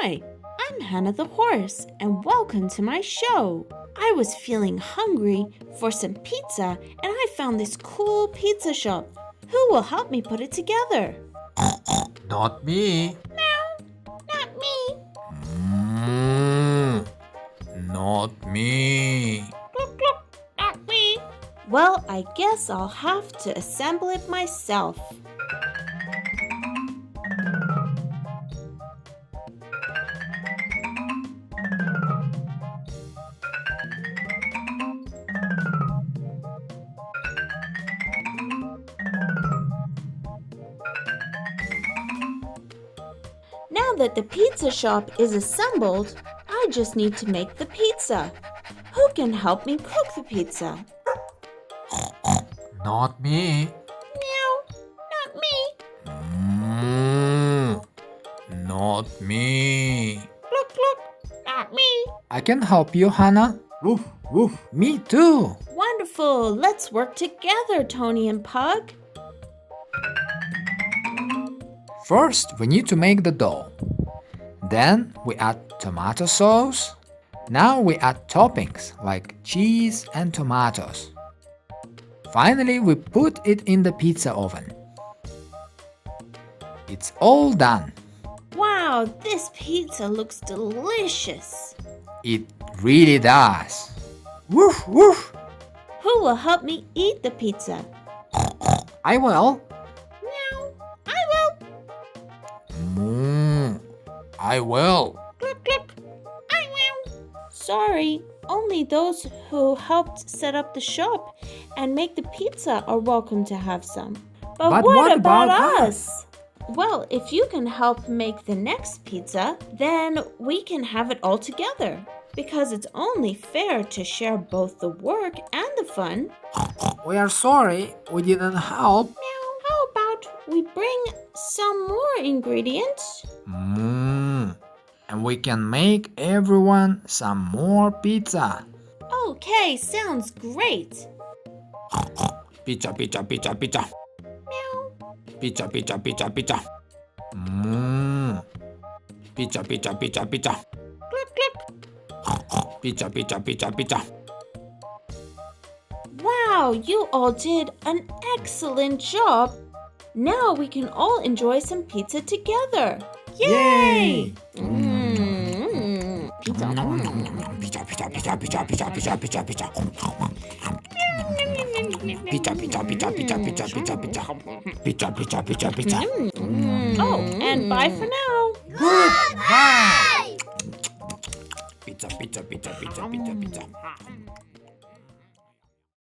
Hi, I'm Hannah the horse, and welcome to my show. I was feeling hungry for some pizza, and I found this cool pizza shop. Who will help me put it together? Not me. No, not me. Not me. Cluck, cluck, not me. Well, I guess I'll have to assemble it myself. Now that the pizza shop is assembled, I just need to make the pizza. Who can help me cook the pizza? Not me. Meow, not me. Not me. Cluck, cluck, not me. I can help you, Hannah. Woof, woof. Me too. Wonderful. Let's work together, Tony and Pug. First, we need to make the dough. Then we add tomato sauce. Now we add toppings like cheese and tomatoes. Finally, we put it in the pizza oven. It's all done. Wow, this pizza looks delicious. It really does. Woof, woof. Who will help me eat the pizza? I will. Meow, I will. I will. Cluck, cluck, I will. Sorry, only those who helped set up the shop and make the pizza are welcome to have some. But what about us? Well, if you can help make the next pizza, then we can have it all together. Because it's only fair to share both the work and the fun. We are sorry we didn't help. Meow, how about we bring some more ingredients? And we can make everyone some more pizza. Okay, sounds great. Pizza, pizza, pizza, pizza. Meow. Pizza, pizza, pizza, pizza. Pizza, pizza, pizza, pizza. Click, click. Pizza, pizza, pizza, pizza. Wow, you all did an excellent job. Now we can all enjoy some pizza together. Yay! Pizza. Pizza, pizza, pizza, pizza, pizza, pizza, pizza, pizza. Pizza, pizza, pizza, pizza, pizza, pizza, pizza. Pizza, pizza, pizza, pizza. Oh, and bye for now. Goodbye. Pizza, pizza, pizza, pizza, pizza, pizza.